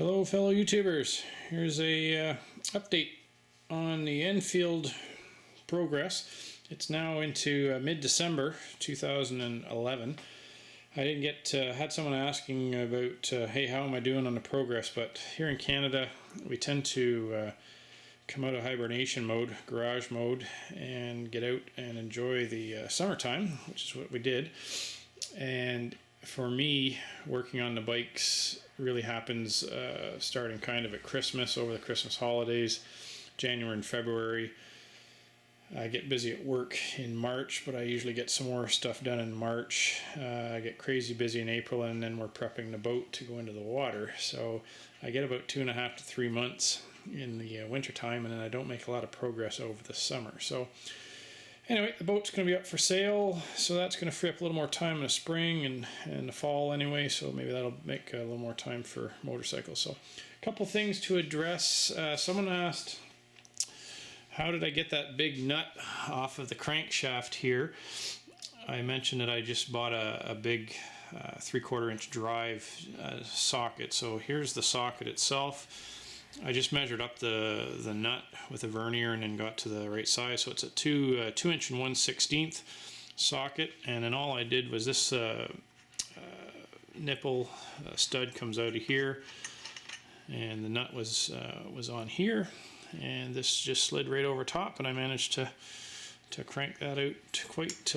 Hello fellow YouTubers, here's a update on the Enfield progress. It's now into mid-December 2011. I didn't get, had someone asking about, hey, how am I doing on the progress, but here in Canada we tend to come out of hibernation mode, garage mode, and get out and enjoy the summertime, which is what we did. And for me, working on the bikes really happens starting kind of at Christmas, over the Christmas holidays, January and February. I get busy at work in March, but I usually get some more stuff done in March. I get crazy busy in April, and then we're prepping the boat to go into the water. So I get about 2.5 to 3 months in the winter time, and then I don't make a lot of progress over the summer. So anyway, the boat's going to be up for sale, so that's going to free up a little more time in the spring and the fall anyway, so maybe that'll make a little more time for motorcycles. So a couple things to address. Someone asked, how did I get that big nut off of the crankshaft here? I mentioned that I just bought a big 3/4 inch drive socket. So here's the socket itself. I just measured up the nut with a vernier and then got to the right size. So it's a 2 inch and 1/16 socket, and then all I did was this nipple stud comes out of here, and the nut was on here, and this just slid right over top, and I managed to crank that out quite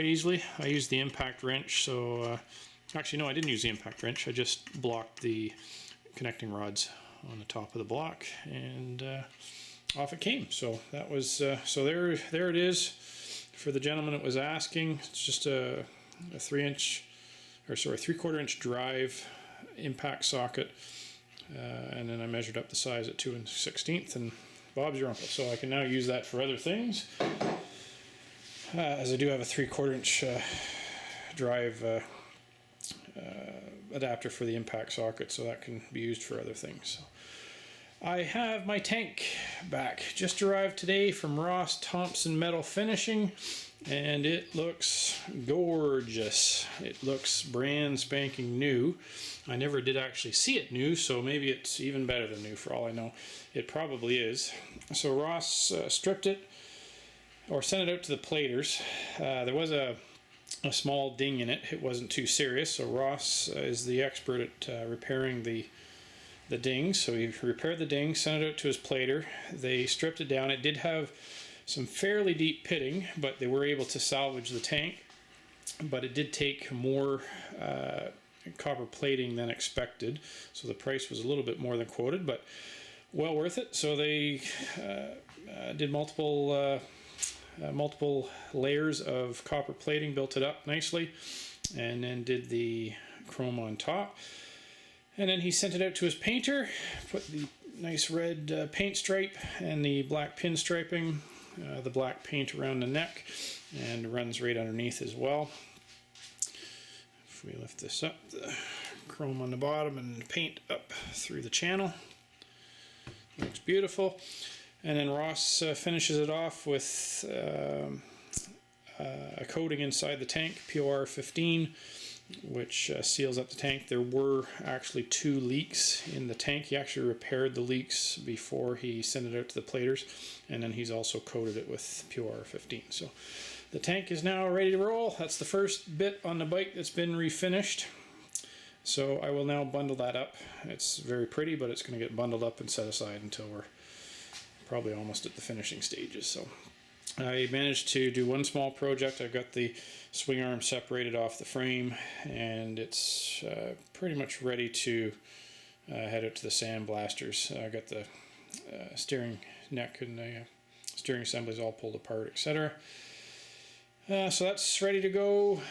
easily. I used the impact wrench. So actually no, I didn't use the impact wrench. I just blocked the connecting rods on the top of the block, and off it came. So that was so there it is for the gentleman that was asking. It's just a 3/4 inch drive impact socket, and then I measured up the size at 2 1/16, and Bob's your uncle. So I can now use that for other things, as I do have a 3/4 inch drive adapter for the impact socket, so that can be used for other things. So I have my tank back, just arrived today from Ross Thompson Metal Finishing, and it looks gorgeous. It looks brand spanking new. I never did actually see it new, so maybe it's even better than new for all I know. It probably is. So Ross stripped it, or sent it out to the platers. There was a small ding in it. It wasn't too serious, so Ross is the expert at repairing the dings. So he repaired the ding, sent it out to his plater. They stripped it down. It did have some fairly deep pitting, but they were able to salvage the tank. But it did take more copper plating than expected, so the price was a little bit more than quoted, but well worth it. So they did multiple layers of copper plating, built it up nicely, and then did the chrome on top. And then he sent it out to his painter, put the nice red paint stripe and the black pin striping, the black paint around the neck, and runs right underneath as well. If we lift this up, the chrome on the bottom and paint up through the channel. Looks beautiful. And then Ross finishes it off with a coating inside the tank, POR 15, which seals up the tank. There were actually 2 leaks in the tank. He actually repaired the leaks before he sent it out to the platers, and then he's also coated it with POR 15. So the tank is now ready to roll. That's the first bit on the bike that's been refinished. So I will now bundle that up. It's very pretty, but it's going to get bundled up and set aside until we're probably almost at the finishing stages. So I managed to do one small project. I got the swing arm separated off the frame, and it's pretty much ready to head out to the sandblasters. I got the steering neck and the steering assemblies all pulled apart, etc. So that's ready to go,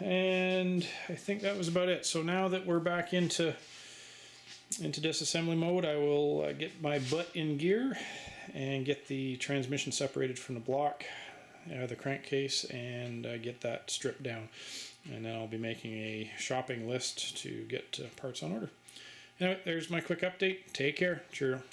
and I think that was about it. So now that we're back into disassembly mode, I will get my butt in gear and get the transmission separated from the block, the crankcase, and get that stripped down. And then I'll be making a shopping list to get parts on order. Anyway, there's my quick update. Take care. Cheerio.